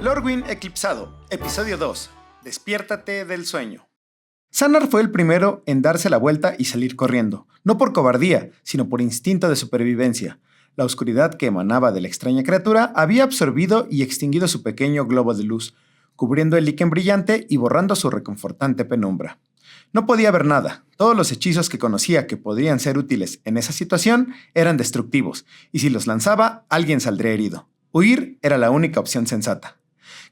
Lorwyn eclipsado, episodio 2. Despiértate del sueño. Sanar fue el primero en darse la vuelta y salir corriendo, no por cobardía, sino por instinto de supervivencia. La oscuridad que emanaba de la extraña criatura había absorbido y extinguido su pequeño globo de luz, cubriendo el líquen brillante y borrando su reconfortante penumbra. No podía ver nada. Todos los hechizos que conocía que podrían ser útiles en esa situación eran destructivos, y si los lanzaba, alguien saldría herido. Huir era la única opción sensata.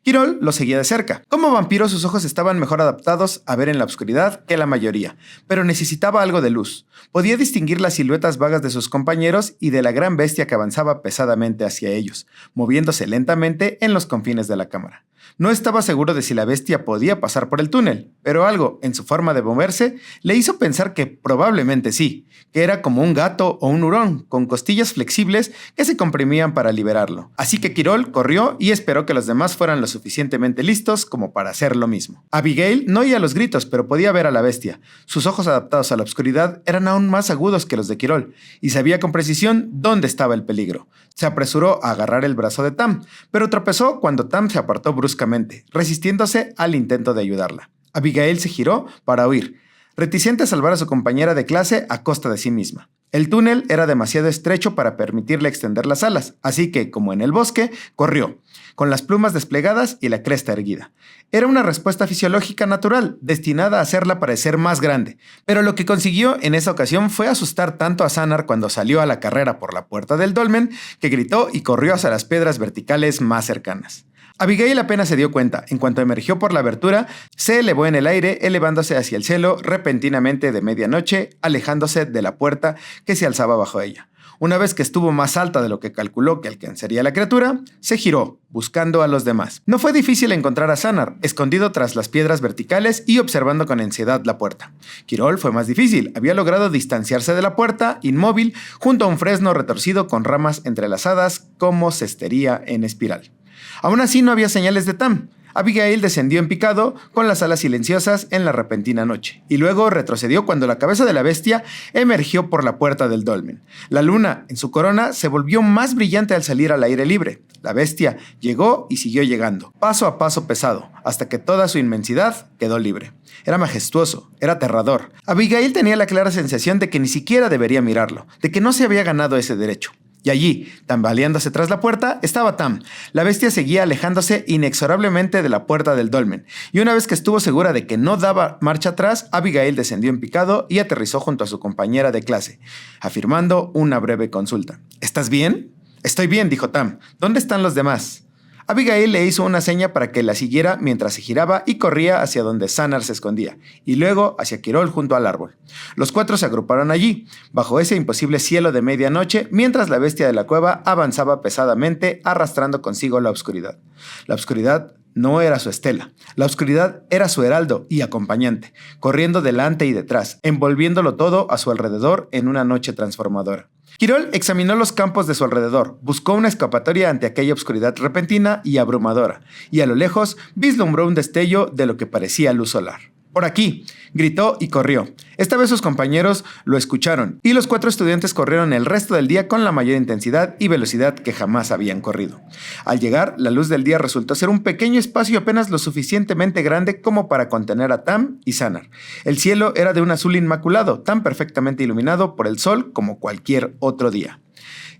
Quirol lo seguía de cerca. Como vampiro, sus ojos estaban mejor adaptados a ver en la oscuridad que la mayoría, pero necesitaba algo de luz. Podía distinguir las siluetas vagas de sus compañeros y de la gran bestia que avanzaba pesadamente hacia ellos, moviéndose lentamente en los confines de la cámara. No estaba seguro de si la bestia podía pasar por el túnel, pero algo en su forma de moverse le hizo pensar que probablemente sí, que era como un gato o un hurón, con costillas flexibles que se comprimían para liberarlo. Así que Quirol corrió y esperó que los demás fueran lo suficientemente listos como para hacer lo mismo. Abigail no oía los gritos, pero podía ver a la bestia. Sus ojos adaptados a la oscuridad eran aún más agudos que los de Quirol, y sabía con precisión dónde estaba el peligro. Se apresuró a agarrar el brazo de Tam, pero tropezó cuando Tam se apartó bruscamente, resistiéndose al intento de ayudarla. Abigail se giró para huir, reticente a salvar a su compañera de clase a costa de sí misma. El túnel era demasiado estrecho para permitirle extender las alas, así que, como en el bosque, corrió, con las plumas desplegadas y la cresta erguida. Era una respuesta fisiológica natural, destinada a hacerla parecer más grande, pero lo que consiguió en esa ocasión fue asustar tanto a Sanar cuando salió a la carrera por la puerta del dolmen, que gritó y corrió hacia las piedras verticales más cercanas. Abigail apenas se dio cuenta. En cuanto emergió por la abertura, se elevó en el aire, elevándose hacia el cielo repentinamente de medianoche, alejándose de la puerta que se alzaba bajo ella. Una vez que estuvo más alta de lo que calculó que alcanzaría la criatura, se giró, buscando a los demás. No fue difícil encontrar a Sanar, escondido tras las piedras verticales y observando con ansiedad la puerta. Quirol fue más difícil. Había logrado distanciarse de la puerta, inmóvil, junto a un fresno retorcido con ramas entrelazadas como cestería en espiral. Aún así no había señales de Tam. Abigail descendió en picado con las alas silenciosas en la repentina noche, y luego retrocedió cuando la cabeza de la bestia emergió por la puerta del dolmen. La luna, en su corona, se volvió más brillante al salir al aire libre. La bestia llegó y siguió llegando, paso a paso pesado, hasta que toda su inmensidad quedó libre. Era majestuoso, era aterrador. Abigail tenía la clara sensación de que ni siquiera debería mirarlo, de que no se había ganado ese derecho. Y allí, tambaleándose tras la puerta, estaba Tam. La bestia seguía alejándose inexorablemente de la puerta del dolmen, y una vez que estuvo segura de que no daba marcha atrás, Abigail descendió en picado y aterrizó junto a su compañera de clase, afirmando una breve consulta. ¿Estás bien? Estoy bien, dijo Tam. ¿Dónde están los demás? Abigail le hizo una seña para que la siguiera mientras se giraba y corría hacia donde Sanar se escondía, y luego hacia Quirol junto al árbol. Los cuatro se agruparon allí, bajo ese imposible cielo de medianoche, mientras la bestia de la cueva avanzaba pesadamente, arrastrando consigo la oscuridad. La oscuridad no era su estela. La oscuridad era su heraldo y acompañante, corriendo delante y detrás, envolviéndolo todo a su alrededor en una noche transformadora. Quirol examinó los campos de su alrededor, buscó una escapatoria ante aquella oscuridad repentina y abrumadora, y a lo lejos vislumbró un destello de lo que parecía luz solar. «¡Por aquí!», gritó y corrió. Esta vez sus compañeros lo escucharon, y los cuatro estudiantes corrieron el resto del día con la mayor intensidad y velocidad que jamás habían corrido. Al llegar, la luz del día resultó ser un pequeño espacio apenas lo suficientemente grande como para contener a Tam y Sanar. El cielo era de un azul inmaculado, tan perfectamente iluminado por el sol como cualquier otro día.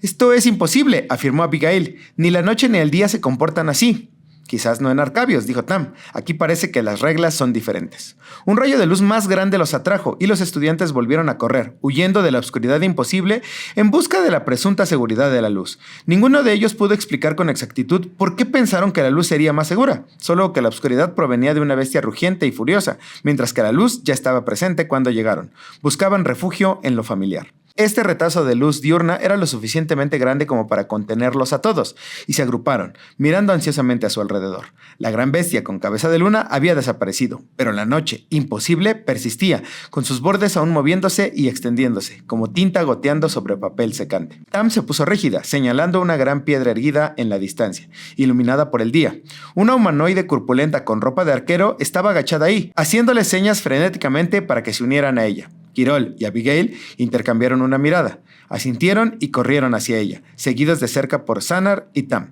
«Esto es imposible», afirmó Abigail. «Ni la noche ni el día se comportan así». «Quizás no en Arcabios», dijo Tam. «Aquí parece que las reglas son diferentes». Un rayo de luz más grande los atrajo y los estudiantes volvieron a correr, huyendo de la oscuridad imposible en busca de la presunta seguridad de la luz. Ninguno de ellos pudo explicar con exactitud por qué pensaron que la luz sería más segura, solo que la oscuridad provenía de una bestia rugiente y furiosa, mientras que la luz ya estaba presente cuando llegaron. Buscaban refugio en lo familiar. Este retazo de luz diurna era lo suficientemente grande como para contenerlos a todos, y se agruparon, mirando ansiosamente a su alrededor. La gran bestia con cabeza de luna había desaparecido, pero la noche, imposible, persistía, con sus bordes aún moviéndose y extendiéndose, como tinta goteando sobre papel secante. Tam se puso rígida, señalando una gran piedra erguida en la distancia, iluminada por el día. Una humanoide corpulenta con ropa de arquero estaba agachada ahí, haciéndole señas frenéticamente para que se unieran a ella. Quirol y Abigail intercambiaron una mirada, asintieron y corrieron hacia ella, seguidos de cerca por Sanar y Tam.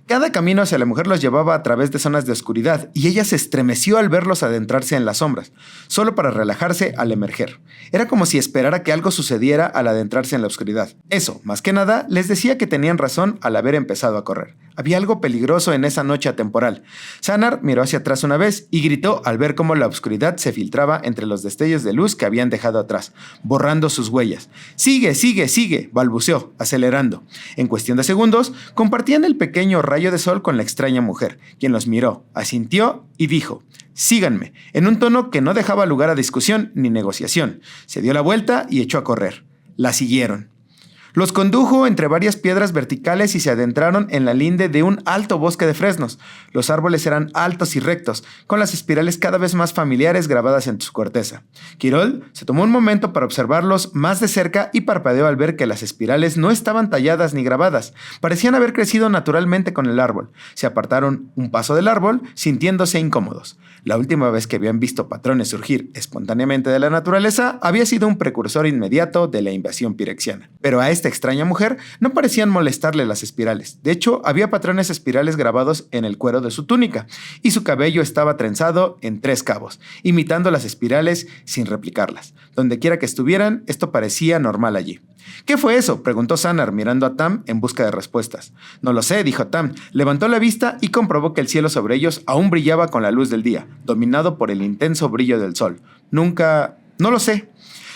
Cada camino hacia la mujer los llevaba a través de zonas de oscuridad y ella se estremeció al verlos adentrarse en las sombras, solo para relajarse al emerger. Era como si esperara que algo sucediera al adentrarse en la oscuridad. Eso, más que nada, les decía que tenían razón al haber empezado a correr. Había algo peligroso en esa noche atemporal. Sanar miró hacia atrás una vez y gritó al ver cómo la oscuridad se filtraba entre los destellos de luz que habían dejado atrás, borrando sus huellas. «¡Sigue, sigue, sigue!», balbuceó, acelerando. En cuestión de segundos, compartían el pequeño rayo de sol con la extraña mujer, quien los miró, asintió y dijo: «Síganme», en un tono que no dejaba lugar a discusión ni negociación. Se dio la vuelta y echó a correr. La siguieron. Los condujo entre varias piedras verticales y se adentraron en la linde de un alto bosque de fresnos. Los árboles eran altos y rectos, con las espirales cada vez más familiares grabadas en su corteza. Quirol se tomó un momento para observarlos más de cerca y parpadeó al ver que las espirales no estaban talladas ni grabadas. Parecían haber crecido naturalmente con el árbol. Se apartaron un paso del árbol, sintiéndose incómodos. La última vez que habían visto patrones surgir espontáneamente de la naturaleza había sido un precursor inmediato de la invasión pirexiana. Pero a esta extraña mujer no parecían molestarle las espirales. De hecho, había patrones espirales grabados en el cuero de su túnica, y su cabello estaba trenzado en 3 cabos, imitando las espirales sin replicarlas. Donde quiera que estuvieran, esto parecía normal allí. «¿Qué fue eso?», preguntó Sanar, mirando a Tam en busca de respuestas. «No lo sé», dijo Tam. Levantó la vista y comprobó que el cielo sobre ellos aún brillaba con la luz del día, dominado por el intenso brillo del sol. «No lo sé».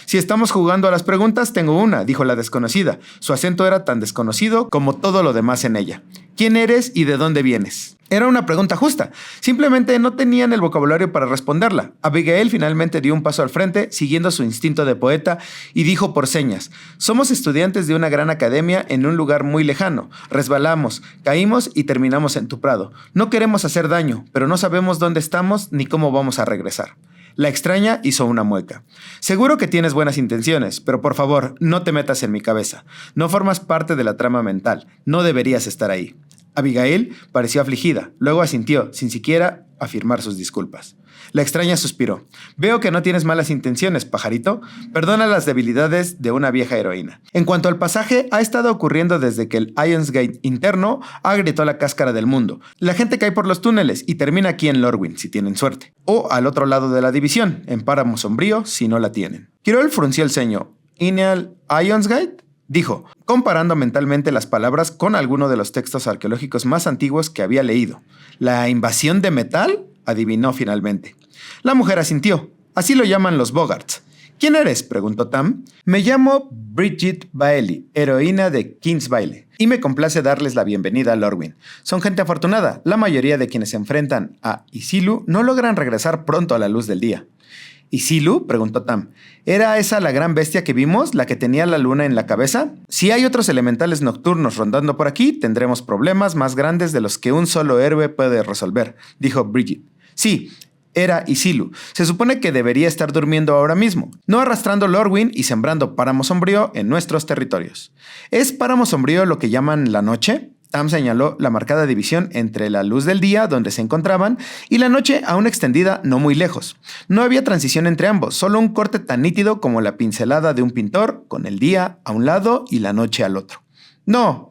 «Si estamos jugando a las preguntas, tengo una», dijo la desconocida. Su acento era tan desconocido como todo lo demás en ella. «¿Quién eres y de dónde vienes?». Era una pregunta justa. Simplemente no tenían el vocabulario para responderla. Abigail finalmente dio un paso al frente, siguiendo su instinto de poeta, y dijo por señas: «Somos estudiantes de una gran academia en un lugar muy lejano. Resbalamos, caímos y terminamos en tu prado. No queremos hacer daño, pero no sabemos dónde estamos ni cómo vamos a regresar». La extraña hizo una mueca. «Seguro que tienes buenas intenciones, pero por favor, no te metas en mi cabeza. No formas parte de la trama mental. No deberías estar ahí». Abigail pareció afligida, luego asintió, sin siquiera afirmar sus disculpas. La extraña suspiró. «Veo que no tienes malas intenciones, pajarito. Perdona las debilidades de una vieja heroína. En cuanto al pasaje, ha estado ocurriendo desde que el Ions Gate interno agrietó la cáscara del mundo. La gente cae por los túneles y termina aquí en Lorwyn, si tienen suerte. O al otro lado de la división, en Páramo Sombrío, si no la tienen». Quirol frunció el ceño. «¿Ineal Ions Gate?», dijo, comparando mentalmente las palabras con alguno de los textos arqueológicos más antiguos que había leído. «¿La invasión de metal?», adivinó finalmente. La mujer asintió. «Así lo llaman los Bogarts». «¿Quién eres?», preguntó Tam. «Me llamo Bridget Bailey, heroína de Kingsvale, y me complace darles la bienvenida a Lorwyn. Son gente afortunada. La mayoría de quienes se enfrentan a Isilu no logran regresar pronto a la luz del día». «¿Isilu?», preguntó Tam. «¿Era esa la gran bestia que vimos, la que tenía la luna en la cabeza? Si hay otros elementales nocturnos rondando por aquí, tendremos problemas más grandes de los que un solo héroe puede resolver», dijo Bridget. «Sí, era Isilu. Se supone que debería estar durmiendo ahora mismo, no arrastrando Lorwyn y sembrando Páramo Sombrío en nuestros territorios». «¿Es Páramo Sombrío lo que llaman la noche?». Tam señaló la marcada división entre la luz del día, donde se encontraban, y la noche aún extendida no muy lejos. No había transición entre ambos, solo un corte tan nítido como la pincelada de un pintor, con el día a un lado y la noche al otro. «No,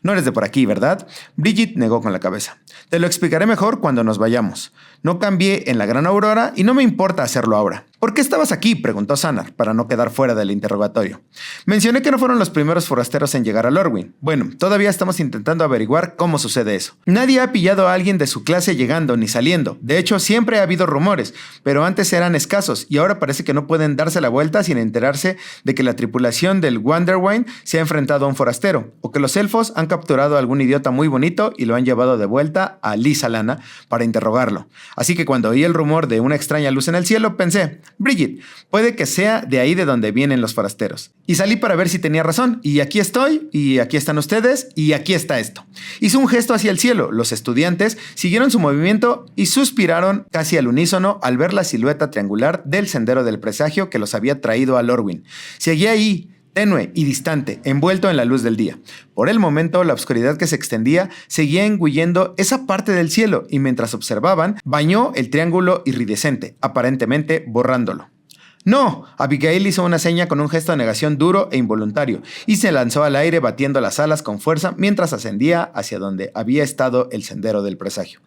no eres de por aquí, ¿verdad?». Bridget negó con la cabeza. «Te lo explicaré mejor cuando nos vayamos. No cambié en la gran aurora y no me importa hacerlo ahora». «¿Por qué estabas aquí?», preguntó Sanar, para no quedar fuera del interrogatorio. «Mencioné que no fueron los primeros forasteros en llegar a Lorwyn. Bueno, todavía estamos intentando averiguar cómo sucede eso. Nadie ha pillado a alguien de su clase llegando ni saliendo. De hecho, siempre ha habido rumores, pero antes eran escasos y ahora parece que no pueden darse la vuelta sin enterarse de que la tripulación del Wanderwine se ha enfrentado a un forastero, o que los elfos han capturado a algún idiota muy bonito y lo han llevado de vuelta a Lysalana para interrogarlo. Así que cuando oí el rumor de una extraña luz en el cielo, pensé: Bridget, puede que sea de ahí de donde vienen los forasteros. Y salí para ver si tenía razón, y aquí estoy, y aquí están ustedes, y aquí está esto». Hizo un gesto hacia el cielo. Los estudiantes siguieron su movimiento y suspiraron casi al unísono al ver la silueta triangular del sendero del presagio que los había traído a Lorwyn. Seguía ahí, tenue y distante, envuelto en la luz del día. Por el momento, la oscuridad que se extendía seguía engullendo esa parte del cielo, y mientras observaban, bañó el triángulo iridescente, aparentemente borrándolo. ¡No! Abigail hizo una seña con un gesto de negación duro e involuntario y se lanzó al aire batiendo las alas con fuerza mientras ascendía hacia donde había estado el sendero del presagio.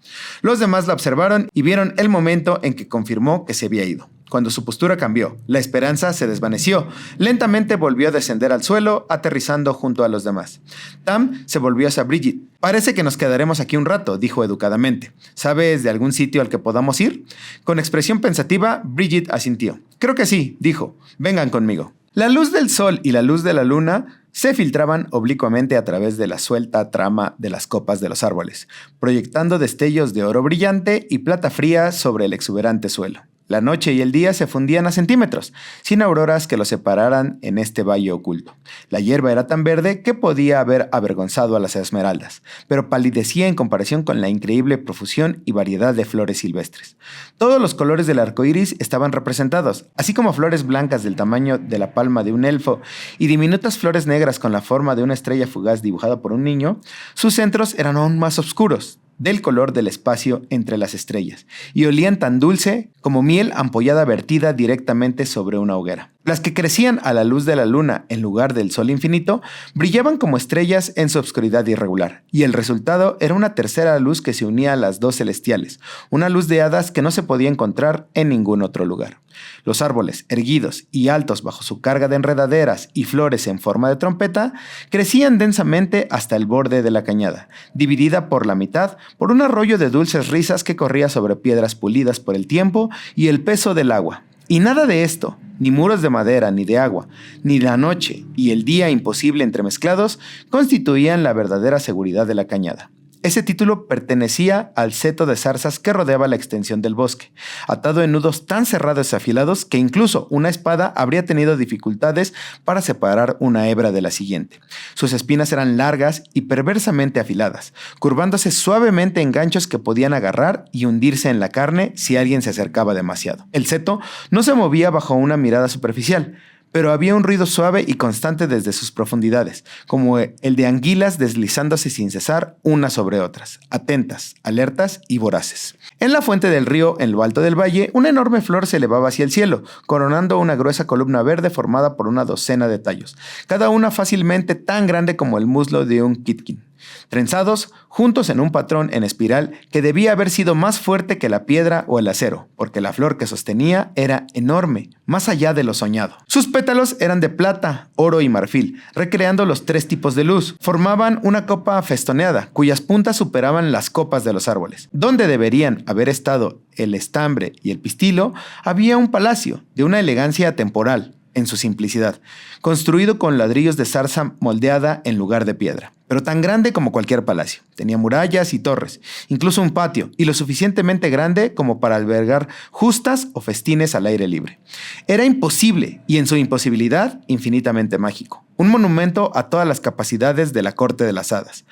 Los demás la observaron y vieron el momento en que confirmó que se había ido. Cuando su postura cambió, la esperanza se desvaneció. Lentamente volvió a descender al suelo, aterrizando junto a los demás. Tam se volvió hacia Bridget. «Parece que nos quedaremos aquí un rato», dijo educadamente. «¿Sabes de algún sitio al que podamos ir?» Con expresión pensativa, Bridget asintió. «Creo que sí», dijo. «Vengan conmigo». La luz del sol y la luz de la luna se filtraban oblicuamente a través de la suelta trama de las copas de los árboles, proyectando destellos de oro brillante y plata fría sobre el exuberante suelo. La noche y el día se fundían a centímetros, sin auroras que los separaran en este valle oculto. La hierba era tan verde que podía haber avergonzado a las esmeraldas, pero palidecía en comparación con la increíble profusión y variedad de flores silvestres. Todos los colores del arco iris estaban representados, así como flores blancas del tamaño de la palma de un elfo y diminutas flores negras con la forma de una estrella fugaz dibujada por un niño. Sus centros eran aún más oscuros, del color del espacio entre las estrellas, y olían tan dulce como miel ampollada vertida directamente sobre una hoguera. Las que crecían a la luz de la luna en lugar del sol infinito brillaban como estrellas en su obscuridad irregular, y el resultado era una tercera luz que se unía a las dos celestiales, una luz de hadas que no se podía encontrar en ningún otro lugar. Los árboles, erguidos y altos bajo su carga de enredaderas y flores en forma de trompeta, crecían densamente hasta el borde de la cañada, dividida por la mitad por un arroyo de dulces risas que corría sobre piedras pulidas por el tiempo y el peso del agua. Y nada de esto, ni muros de madera ni de agua, ni la noche y el día imposible entremezclados, constituían la verdadera seguridad de la cañada. Ese título pertenecía al seto de zarzas que rodeaba la extensión del bosque, atado en nudos tan cerrados y afilados que incluso una espada habría tenido dificultades para separar una hebra de la siguiente. Sus espinas eran largas y perversamente afiladas, curvándose suavemente en ganchos que podían agarrar y hundirse en la carne si alguien se acercaba demasiado. El seto no se movía bajo una mirada superficial, pero había un ruido suave y constante desde sus profundidades, como el de anguilas deslizándose sin cesar unas sobre otras, atentas, alertas y voraces. En la fuente del río, en lo alto del valle, una enorme flor se elevaba hacia el cielo, coronando una gruesa columna verde formada por una docena de tallos, cada una fácilmente tan grande como el muslo de un kitkin, trenzados juntos en un patrón en espiral que debía haber sido más fuerte que la piedra o el acero, porque la flor que sostenía era enorme, más allá de lo soñado. Sus pétalos eran de plata, oro y marfil, recreando los tres tipos de luz. Formaban una copa festoneada, cuyas puntas superaban las copas de los árboles. Donde deberían haber estado el estambre y el pistilo, había un palacio, de una elegancia atemporal, en su simplicidad, construido con ladrillos de zarza moldeada en lugar de piedra, pero tan grande como cualquier palacio. Tenía murallas y torres, incluso un patio, y lo suficientemente grande como para albergar justas o festines al aire libre. Era imposible, y en su imposibilidad, infinitamente mágico. Un monumento a todas las capacidades de la corte de las hadas.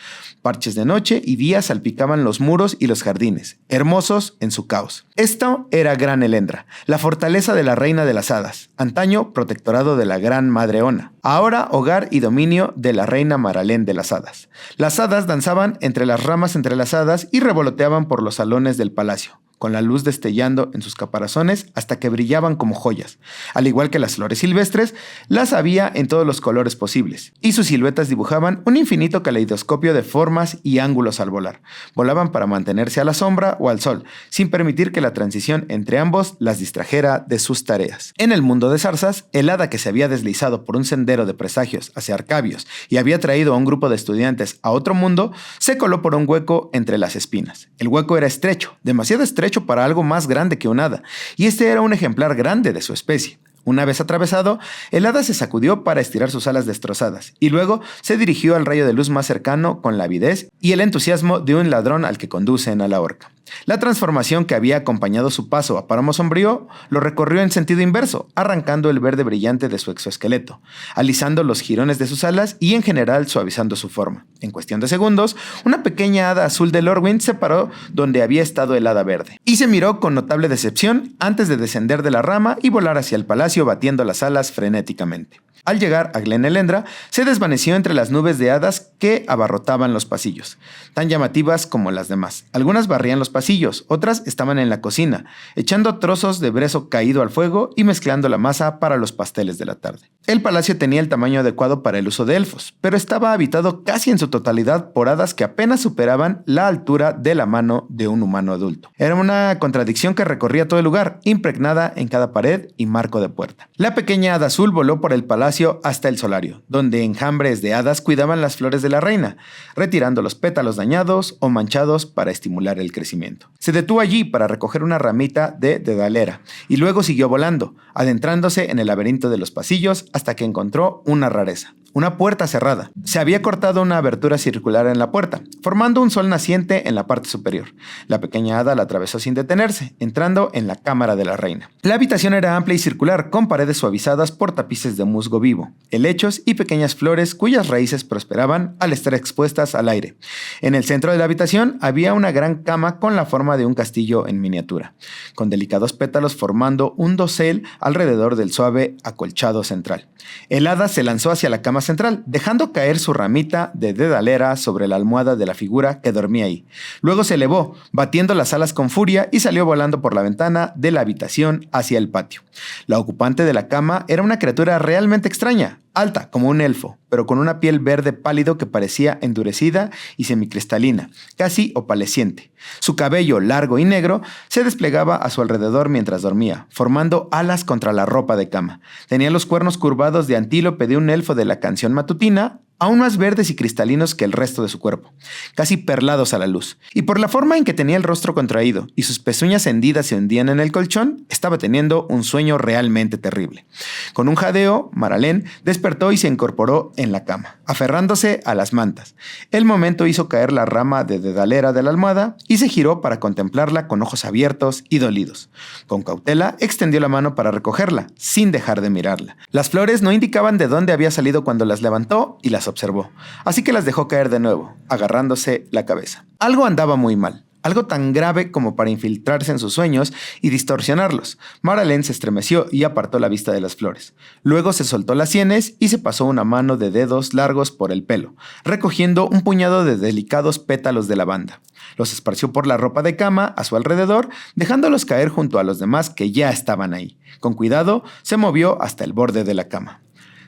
Parches de noche y día salpicaban los muros y los jardines, hermosos en su caos. Esto era Gran Elendra, la fortaleza de la reina de las hadas, antaño protectorado de la gran madre Ona, ahora hogar y dominio de la reina Maralén de las hadas. Las hadas danzaban entre las ramas entrelazadas y revoloteaban por los salones del palacio, con la luz destellando en sus caparazones hasta que brillaban como joyas. Al igual que las flores silvestres, las había en todos los colores posibles, y sus siluetas dibujaban un infinito caleidoscopio de formas y ángulos al volar. Volaban para mantenerse a la sombra o al sol, sin permitir que la transición entre ambos las distrajera de sus tareas. En el mundo de zarzas, el hada que se había deslizado por un sendero de presagios hacia Arcabios y había traído a un grupo de estudiantes a otro mundo, se coló por un hueco entre las espinas. El hueco era estrecho, demasiado estrecho para algo más grande que un hada, y este era un ejemplar grande de su especie. Una vez atravesado, el hada se sacudió para estirar sus alas destrozadas, y luego se dirigió al rayo de luz más cercano con la avidez y el entusiasmo de un ladrón al que conducen a la horca. La transformación que había acompañado su paso a Páramo Sombrío lo recorrió en sentido inverso, arrancando el verde brillante de su exoesqueleto, alisando los jirones de sus alas y en general suavizando su forma. En cuestión de segundos, una pequeña hada azul de Lorwyn se paró donde había estado el hada verde, y se miró con notable decepción antes de descender de la rama y volar hacia el palacio batiendo las alas frenéticamente. Al llegar a Glen Elendra, se desvaneció entre las nubes de hadas que abarrotaban los pasillos, tan llamativas como las demás. Algunas barrían los pasillos, otras estaban en la cocina, echando trozos de brezo caído al fuego y mezclando la masa para los pasteles de la tarde. El palacio tenía el tamaño adecuado para el uso de elfos, pero estaba habitado casi en su totalidad por hadas que apenas superaban la altura de la mano de un humano adulto. Era una contradicción que recorría todo el lugar, impregnada en cada pared y marco de puerta. La pequeña hada azul voló por el palacio hasta el solario, donde enjambres de hadas cuidaban las flores de la reina, retirando los pétalos dañados o manchados para estimular el crecimiento. Se detuvo allí para recoger una ramita de dedalera y luego siguió volando, adentrándose en el laberinto de los pasillos hasta que encontró una rareza. Una puerta cerrada. Se había cortado una abertura circular en la puerta, formando un sol naciente en la parte superior. La pequeña hada la atravesó sin detenerse, entrando en la cámara de la reina. La habitación era amplia y circular, con paredes suavizadas por tapices de musgo vivo, helechos y pequeñas flores cuyas raíces prosperaban al estar expuestas al aire. En el centro de la habitación había una gran cama con la forma de un castillo en miniatura, con delicados pétalos formando un dosel alrededor del suave acolchado central. El hada se lanzó hacia la cama central, dejando caer su ramita de dedalera sobre la almohada de la figura que dormía ahí. Luego se elevó, batiendo las alas con furia, y salió volando por la ventana de la habitación hacia el patio. La ocupante de la cama era una criatura realmente extraña, alta como un elfo, pero con una piel verde pálido que parecía endurecida y semicristalina, casi opalesciente. Su cabello, largo y negro, se desplegaba a su alrededor mientras dormía, formando alas contra la ropa de cama. Tenía los cuernos curvados de antílope de un elfo de la canción matutina, aún más verdes y cristalinos que el resto de su cuerpo, casi perlados a la luz. Y por la forma en que tenía el rostro contraído y sus pezuñas hendidas se hundían en el colchón, estaba teniendo un sueño realmente terrible. Con un jadeo, Maralén despertó y se incorporó en la cama, aferrándose a las mantas. El momento hizo caer la rama de dedalera de la almohada y se giró para contemplarla con ojos abiertos y dolidos. Con cautela, extendió la mano para recogerla, sin dejar de mirarla. Las flores no indicaban de dónde había salido cuando las levantó y las observó, así que las dejó caer de nuevo, agarrándose la cabeza. Algo andaba muy mal, algo tan grave como para infiltrarse en sus sueños y distorsionarlos. Maralén se estremeció y apartó la vista de las flores. Luego se soltó las sienes y se pasó una mano de dedos largos por el pelo, recogiendo un puñado de delicados pétalos de lavanda. Los esparció por la ropa de cama a su alrededor, dejándolos caer junto a los demás que ya estaban ahí. Con cuidado, se movió hasta el borde de la cama.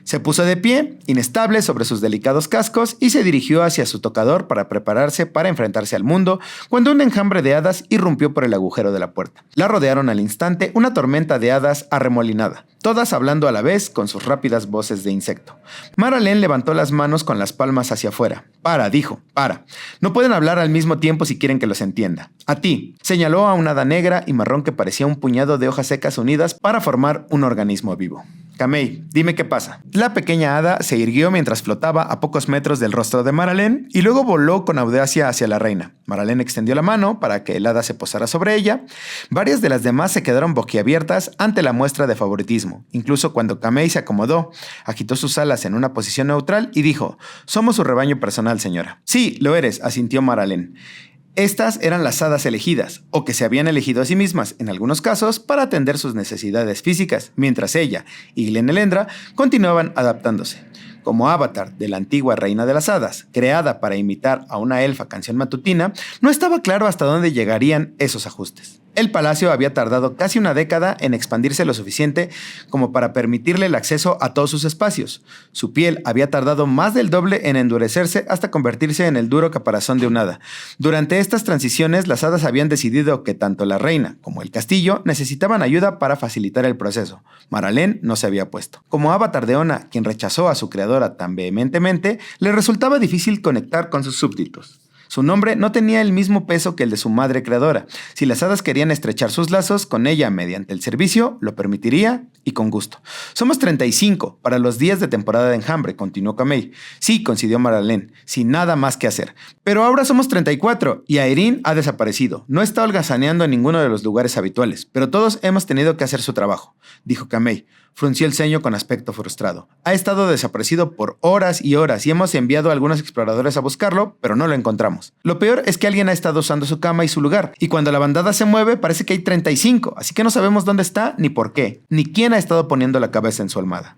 Se puso de pie, inestable sobre sus delicados cascos, y se dirigió hacia su tocador para prepararse para enfrentarse al mundo, cuando un enjambre de hadas irrumpió por el agujero de la puerta. La rodearon al instante una tormenta de hadas arremolinada, todas hablando a la vez con sus rápidas voces de insecto. Maralén levantó las manos con las palmas hacia afuera. «Para», dijo, «para. No pueden hablar al mismo tiempo si quieren que los entienda. A ti», señaló a una hada negra y marrón que parecía un puñado de hojas secas unidas para formar un organismo vivo. «Camey, dime qué pasa». La pequeña hada se irguió mientras flotaba a pocos metros del rostro de Maralén y luego voló con audacia hacia la reina. Maralén extendió la mano para que el hada se posara sobre ella. Varias de las demás se quedaron boquiabiertas ante la muestra de favoritismo, incluso cuando Camey se acomodó, agitó sus alas en una posición neutral y dijo: «Somos su rebaño personal, señora». «Sí, lo eres», asintió Maralén. Estas eran las hadas elegidas, o que se habían elegido a sí mismas, en algunos casos, para atender sus necesidades físicas, mientras ella y Glen Elendra continuaban adaptándose. Como avatar de la antigua reina de las hadas, creada para imitar a una elfa canción matutina, no estaba claro hasta dónde llegarían esos ajustes. El palacio había tardado casi una década en expandirse lo suficiente como para permitirle el acceso a todos sus espacios. Su piel había tardado más del doble en endurecerse hasta convertirse en el duro caparazón de un hada. Durante estas transiciones, las hadas habían decidido que tanto la reina como el castillo necesitaban ayuda para facilitar el proceso. Maralén no se había puesto. Como avatar de Ona, quien rechazó a su creadora tan vehementemente, le resultaba difícil conectar con sus súbditos. Su nombre no tenía el mismo peso que el de su madre creadora. Si las hadas querían estrechar sus lazos con ella mediante el servicio, lo permitiría y con gusto. «Somos 35 para los días de temporada de enjambre», continuó Camey. «Sí», concedió Maralén, sin nada más que hacer. «Pero ahora somos 34 y Aeryn ha desaparecido. No está holgazaneando en ninguno de los lugares habituales, pero todos hemos tenido que hacer su trabajo», dijo Camey. Frunció el ceño con aspecto frustrado. Ha estado desaparecido por horas y horas y hemos enviado a algunos exploradores a buscarlo, pero no lo encontramos. Lo peor es que alguien ha estado usando su cama y su lugar, y cuando la bandada se mueve parece que hay 35, así que no sabemos dónde está, ni por qué, ni quién ha estado poniendo la cabeza en su almohada.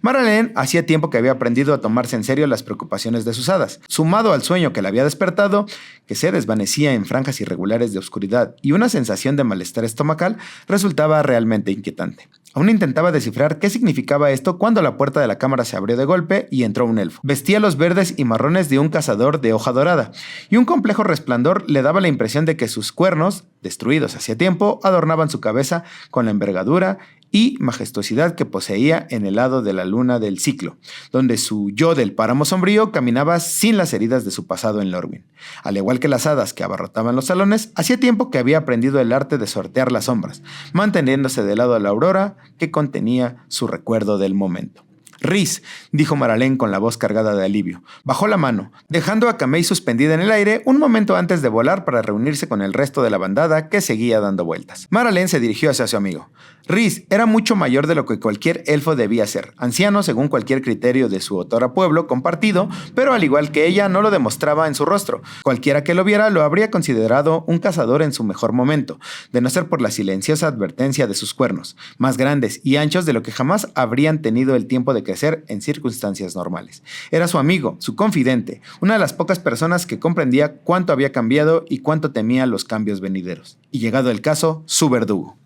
Maralene hacía tiempo que había aprendido a tomarse en serio las preocupaciones de sus hadas. Sumado al sueño que la había despertado, que se desvanecía en franjas irregulares de oscuridad, y una sensación de malestar estomacal, resultaba realmente inquietante. Aún intentaba descifrar qué significaba esto cuando la puerta de la cámara se abrió de golpe y entró un elfo. Vestía los verdes y marrones de un cazador de hoja dorada, y un complejo resplandor le daba la impresión de que sus cuernos, destruidos hacía tiempo, adornaban su cabeza con la envergadura y majestuosidad que poseía en el lado de la luna del ciclo, donde su yo del páramo sombrío caminaba sin las heridas de su pasado en Lorwyn. Al igual que las hadas que abarrotaban los salones, hacía tiempo que había aprendido el arte de sortear las sombras, manteniéndose del lado de la aurora que contenía su recuerdo del momento. «Rhys», dijo Maralene con la voz cargada de alivio. Bajó la mano, dejando a Camei suspendida en el aire un momento antes de volar para reunirse con el resto de la bandada que seguía dando vueltas. Maralene se dirigió hacia su amigo. Rhys era mucho mayor de lo que cualquier elfo debía ser, anciano según cualquier criterio de su otrora pueblo compartido, pero al igual que ella no lo demostraba en su rostro. Cualquiera que lo viera lo habría considerado un cazador en su mejor momento, de no ser por la silenciosa advertencia de sus cuernos, más grandes y anchos de lo que jamás habrían tenido el tiempo de crecer en circunstancias normales. Era su amigo, su confidente, una de las pocas personas que comprendía cuánto había cambiado y cuánto temía los cambios venideros. Y llegado el caso, su verdugo.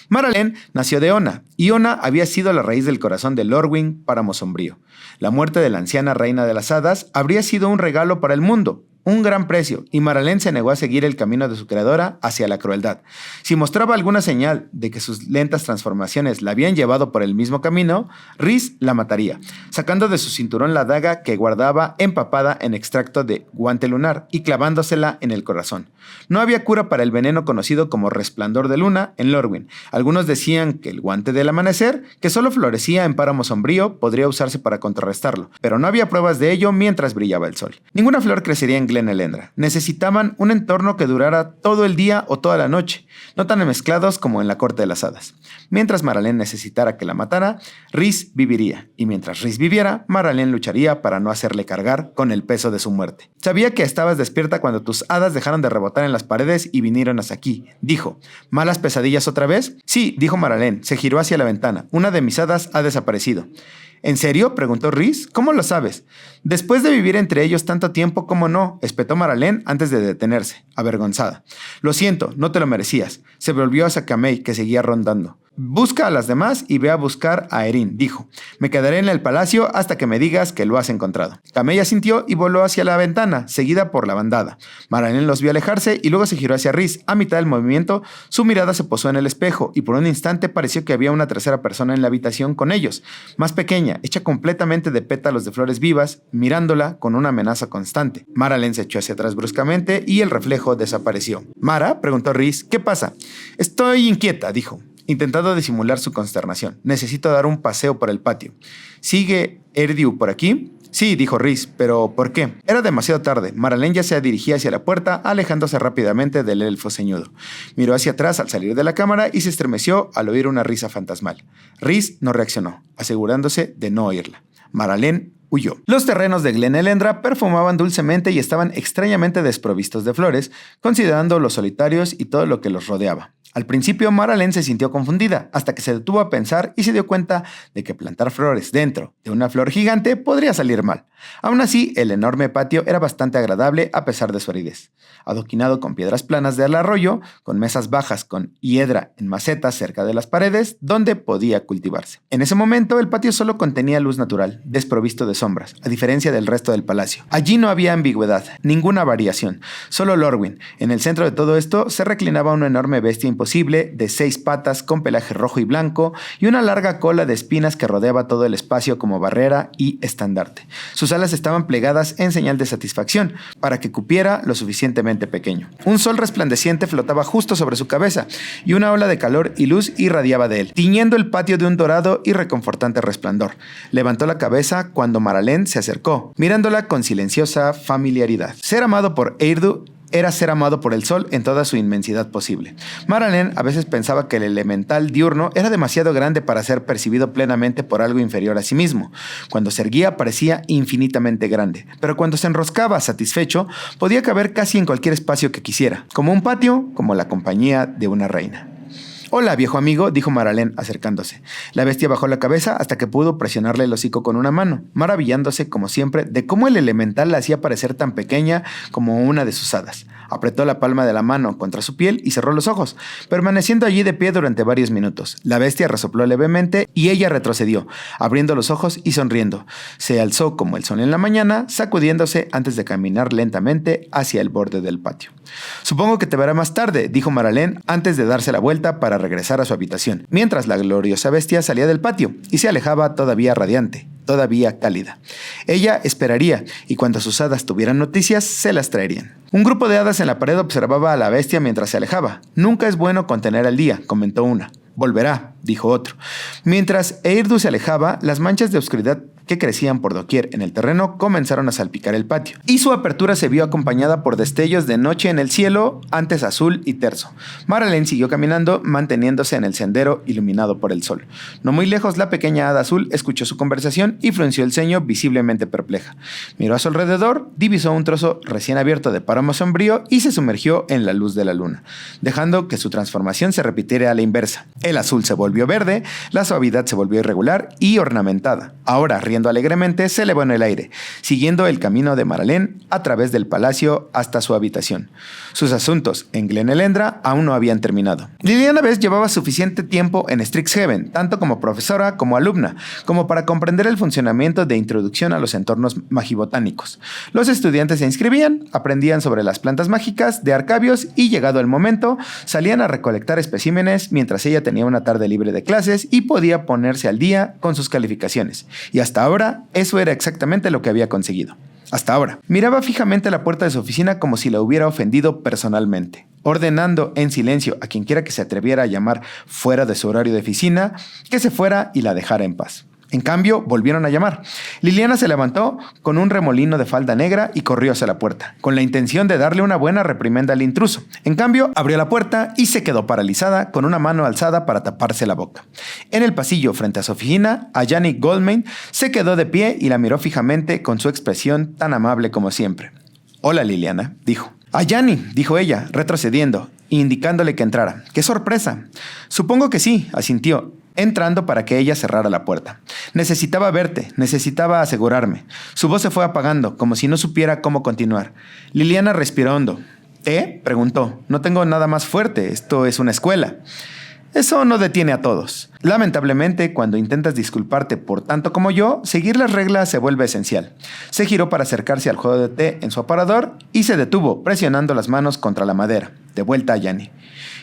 Maralene nació de Ona, y Ona había sido la raíz del corazón de Lorwyn, páramo sombrío. La muerte de la anciana reina de las hadas habría sido un regalo para el mundo, un gran precio, y Maralene se negó a seguir el camino de su creadora hacia la crueldad. Si mostraba alguna señal de que sus lentas transformaciones la habían llevado por el mismo camino, Rhys la mataría, sacando de su cinturón la daga que guardaba empapada en extracto de guante lunar y clavándosela en el corazón. No había cura para el veneno conocido como resplandor de luna en Lorwyn. Algunos decían que el guante del amanecer, que solo florecía en páramo sombrío, podría usarse para contrarrestarlo, pero no había pruebas de ello mientras brillaba el sol. Ninguna flor crecería en Glen Elendra. Necesitaban un entorno que durara todo el día o toda la noche, no tan mezclados como en la corte de las hadas. Mientras Maralene necesitara que la matara, Rhys viviría, y mientras Rhys viviera, Maralene lucharía para no hacerle cargar con el peso de su muerte. Sabía que estabas despierta cuando tus hadas dejaron de rebotar en las paredes y vinieron hasta aquí, dijo. ¿Malas pesadillas otra vez? Sí, dijo Maralene. Se giró hacia la ventana. Una de mis hadas ha desaparecido. ¿En serio?, preguntó Rhys. ¿Cómo lo sabes? Después de vivir entre ellos tanto tiempo, ¿cómo no?, espetó Maralene antes de detenerse, avergonzada. Lo siento, no te lo merecías. Se volvió hacia Camei, que seguía rondando. Busca a las demás y ve a buscar a Erin, dijo. Me quedaré en el palacio hasta que me digas que lo has encontrado. Camei asintió y voló hacia la ventana, seguida por la bandada. Maralene los vio alejarse y luego se giró hacia Rhys. A mitad del movimiento, su mirada se posó en el espejo y por un instante pareció que había una tercera persona en la habitación con ellos, más pequeña, hecha completamente de pétalos de flores vivas, mirándola con una amenaza constante. Maralene se echó hacia atrás bruscamente y el reflejo desapareció. «¿Mara?», preguntó Rhys. «¿Qué pasa?» «Estoy inquieta», dijo, intentando disimular su consternación. «Necesito dar un paseo por el patio». «¿Sigue Erdiu por aquí?» «Sí», dijo Rhys, «pero ¿por qué?» Era demasiado tarde. Maralene ya se dirigía hacia la puerta, alejándose rápidamente del elfo ceñudo. Miró hacia atrás al salir de la cámara y se estremeció al oír una risa fantasmal. Rhys no reaccionó, asegurándose de no oírla. Maralene huyó. Los terrenos de Glen Elendra perfumaban dulcemente y estaban extrañamente desprovistos de flores, considerando los solitarios y todo lo que los rodeaba. Al principio Maralene se sintió confundida, hasta que se detuvo a pensar y se dio cuenta de que plantar flores dentro de una flor gigante podría salir mal. Aún así, el enorme patio era bastante agradable a pesar de su aridez. Adoquinado con piedras planas del arroyo, con mesas bajas con hiedra en macetas cerca de las paredes, donde podía cultivarse. En ese momento, el patio solo contenía luz natural, desprovisto de sombras, a diferencia del resto del palacio. Allí no había ambigüedad, ninguna variación, solo Lorwyn. En el centro de todo esto se reclinaba una enorme bestia imposible, de 6 patas con pelaje rojo y blanco, y una larga cola de espinas que rodeaba todo el espacio como barrera y estandarte. Sus alas estaban plegadas en señal de satisfacción, para que cupiera lo suficientemente pequeño. Un sol resplandeciente flotaba justo sobre su cabeza, y una ola de calor y luz irradiaba de él, tiñendo el patio de un dorado y reconfortante resplandor. Levantó la cabeza cuando Maralene se acercó, mirándola con silenciosa familiaridad. Ser amado por Eirdu era ser amado por el sol en toda su inmensidad posible. Maralén a veces pensaba que el elemental diurno era demasiado grande para ser percibido plenamente por algo inferior a sí mismo. Cuando se erguía parecía infinitamente grande, pero cuando se enroscaba satisfecho, podía caber casi en cualquier espacio que quisiera, como un patio, como la compañía de una reina. «Hola, viejo amigo», dijo Maralén acercándose. La bestia bajó la cabeza hasta que pudo presionarle el hocico con una mano, maravillándose, como siempre, de cómo el elemental la hacía parecer tan pequeña como una de sus hadas. Apretó la palma de la mano contra su piel y cerró los ojos, permaneciendo allí de pie durante varios minutos. La bestia resopló levemente y ella retrocedió, abriendo los ojos y sonriendo. Se alzó como el sol en la mañana, sacudiéndose antes de caminar lentamente hacia el borde del patio. «Supongo que te verá más tarde», dijo Maralén antes de darse la vuelta para regresar a su habitación, mientras la gloriosa bestia salía del patio y se alejaba todavía radiante, todavía cálida. Ella esperaría, y cuando sus hadas tuvieran noticias, se las traerían. Un grupo de hadas en la pared observaba a la bestia mientras se alejaba. «Nunca es bueno contener al día», comentó una. «Volverá», dijo otro. Mientras Eirdu se alejaba, las manchas de oscuridad que crecían por doquier en el terreno comenzaron a salpicar el patio, y su apertura se vio acompañada por destellos de noche en el cielo, antes azul y terso. Maralén siguió caminando, manteniéndose en el sendero iluminado por el sol. No muy lejos, la pequeña hada azul escuchó su conversación y frunció el ceño visiblemente perpleja. Miró a su alrededor, divisó un trozo recién abierto de páramo sombrío y se sumergió en la luz de la luna, dejando que su transformación se repitiera a la inversa. El azul se volvió verde, la suavidad se volvió irregular y ornamentada. Ahora, riendo alegremente, se elevó en el aire, siguiendo el camino de Maralén a través del palacio hasta su habitación. Sus asuntos en Glen Elendra aún no habían terminado. Liliana Vess llevaba suficiente tiempo en Strixhaven, tanto como profesora como alumna, como para comprender el funcionamiento de introducción a los entornos magibotánicos. Los estudiantes se inscribían, aprendían sobre las plantas mágicas de Arcabios y, llegado el momento, salían a recolectar especímenes mientras ella tenía una tarde libre de clases y podía ponerse al día con sus calificaciones. Y hasta ahora, eso era exactamente lo que había conseguido. Hasta ahora. Miraba fijamente la puerta de su oficina como si la hubiera ofendido personalmente, ordenando en silencio a quien quiera que se atreviera a llamar fuera de su horario de oficina que se fuera y la dejara en paz. En cambio, volvieron a llamar. Liliana se levantó con un remolino de falda negra y corrió hacia la puerta, con la intención de darle una buena reprimenda al intruso. En cambio, abrió la puerta y se quedó paralizada, con una mano alzada para taparse la boca. En el pasillo, frente a su oficina, Ayani Goldmain se quedó de pie y la miró fijamente con su expresión tan amable como siempre. «Hola, Liliana», dijo. «Ayani», dijo ella, retrocediendo, indicándole que entrara. «¡Qué sorpresa!». «Supongo que sí», asintió, entrando para que ella cerrara la puerta. «Necesitaba verte, necesitaba asegurarme». Su voz se fue apagando, como si no supiera cómo continuar. Liliana respiró hondo. «¿Té?», preguntó. «No tengo nada más fuerte, esto es una escuela». Eso no detiene a todos. Lamentablemente, cuando intentas disculparte por tanto como yo, seguir las reglas se vuelve esencial. Se giró para acercarse al juego de té en su aparador y se detuvo, presionando las manos contra la madera. De vuelta a Ayani.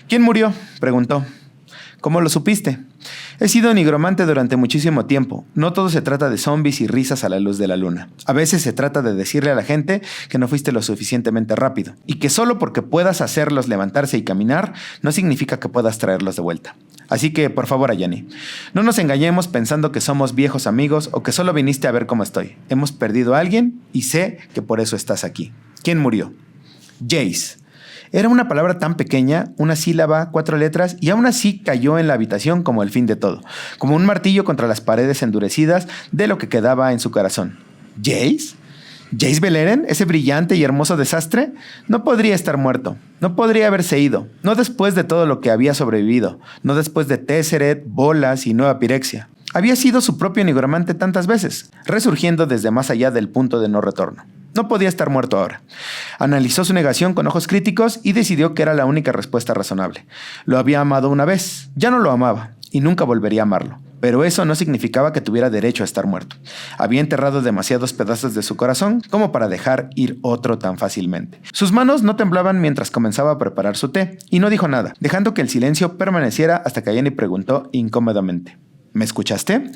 «¿Quién murió?», preguntó. «¿Cómo lo supiste?». «He sido nigromante durante muchísimo tiempo. No todo se trata de zombies y risas a la luz de la luna. A veces se trata de decirle a la gente que no fuiste lo suficientemente rápido y que solo porque puedas hacerlos levantarse y caminar no significa que puedas traerlos de vuelta. Así que, por favor, Ayani, no nos engañemos pensando que somos viejos amigos o que solo viniste a ver cómo estoy. Hemos perdido a alguien y sé que por eso estás aquí». «¿Quién murió?». «Jace». Era una palabra tan pequeña, una sílaba, 4 letras, y aún así cayó en la habitación como el fin de todo, como un martillo contra las paredes endurecidas de lo que quedaba en su corazón. ¿Jace? ¿Jace Beleren? ¿Ese brillante y hermoso desastre? No podría estar muerto. No podría haberse ido. No después de todo lo que había sobrevivido. No después de Tesseret, bolas y nueva pirexia. Había sido su propio nigromante tantas veces, resurgiendo desde más allá del punto de no retorno. No podía estar muerto ahora. Analizó su negación con ojos críticos y decidió que era la única respuesta razonable. Lo había amado una vez, ya no lo amaba y nunca volvería a amarlo. Pero eso no significaba que tuviera derecho a estar muerto. Había enterrado demasiados pedazos de su corazón como para dejar ir otro tan fácilmente. Sus manos no temblaban mientras comenzaba a preparar su té y no dijo nada, dejando que el silencio permaneciera hasta que Ayani preguntó incómodamente. «¿Me escuchaste?».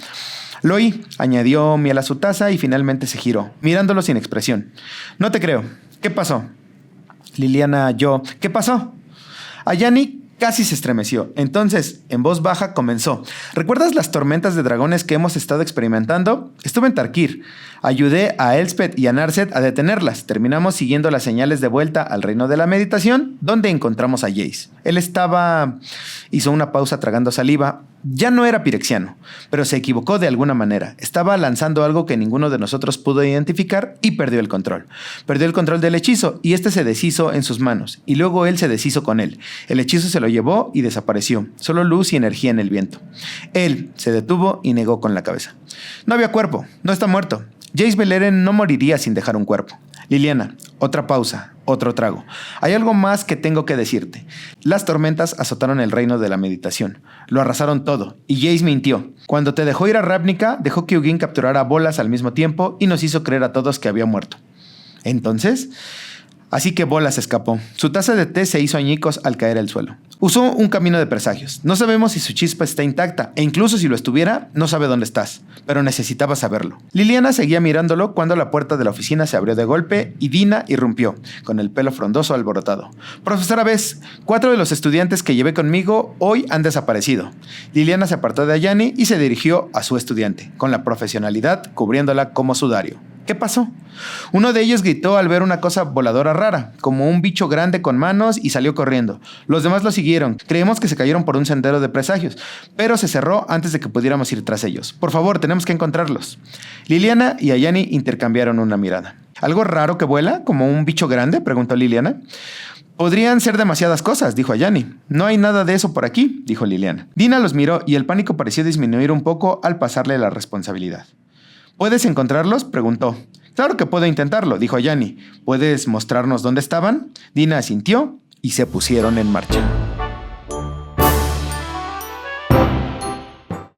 «Lo oí», añadió miel a su taza y finalmente se giró, mirándolo sin expresión. «No te creo. ¿Qué pasó?». «Liliana, yo...». «¿Qué pasó?». Ayani casi se estremeció. Entonces, en voz baja, comenzó. ¿Recuerdas las tormentas de dragones que hemos estado experimentando? Estuve en Tarkir. Ayudé a Elspeth y a Narset a detenerlas. Terminamos siguiendo las señales de vuelta al reino de la meditación, donde encontramos a Jace. Él hizo una pausa tragando saliva. Ya no era pirexiano, pero se equivocó de alguna manera. Estaba lanzando algo que ninguno de nosotros pudo identificar y perdió el control. Perdió el control del hechizo y este se deshizo en sus manos. Y luego él se deshizo con él. El hechizo se lo llevó y desapareció. Solo luz y energía en el viento. Él se detuvo y negó con la cabeza. No había cuerpo. No está muerto. Jace Beleren no moriría sin dejar un cuerpo. Liliana, otra pausa, otro trago. Hay algo más que tengo que decirte. Las tormentas azotaron el reino de la meditación. Lo arrasaron todo, y Jace mintió. Cuando te dejó ir a Ravnica, dejó que Hugin capturara a Bolas al mismo tiempo y nos hizo creer a todos que había muerto. Entonces, así que Bolas escapó. Su taza de té se hizo añicos al caer al suelo. Usó un camino de presagios. No sabemos si su chispa está intacta, e incluso si lo estuviera, no sabe dónde estás. Pero necesitaba saberlo. Liliana seguía mirándolo cuando la puerta de la oficina se abrió de golpe y Dina irrumpió, con el pelo frondoso alborotado. Profesora Bess, 4 de los estudiantes que llevé conmigo hoy han desaparecido. Liliana se apartó de Ayani y se dirigió a su estudiante, con la profesionalidad cubriéndola como sudario. ¿Qué pasó? Uno de ellos gritó al ver una cosa voladora rara, como un bicho grande con manos, y salió corriendo. Los demás lo siguieron. Creemos que se cayeron por un sendero de presagios, pero se cerró antes de que pudiéramos ir tras ellos. Por favor, tenemos que encontrarlos. Liliana y Ayani intercambiaron una mirada. ¿Algo raro que vuela? ¿Como un bicho grande?, preguntó Liliana. Podrían ser demasiadas cosas, dijo Ayani. No hay nada de eso por aquí, dijo Liliana. Dina los miró y el pánico pareció disminuir un poco al pasarle la responsabilidad. ¿Puedes encontrarlos?, preguntó. Claro que puedo intentarlo, dijo Ayani. ¿Puedes mostrarnos dónde estaban? Dina asintió y se pusieron en marcha.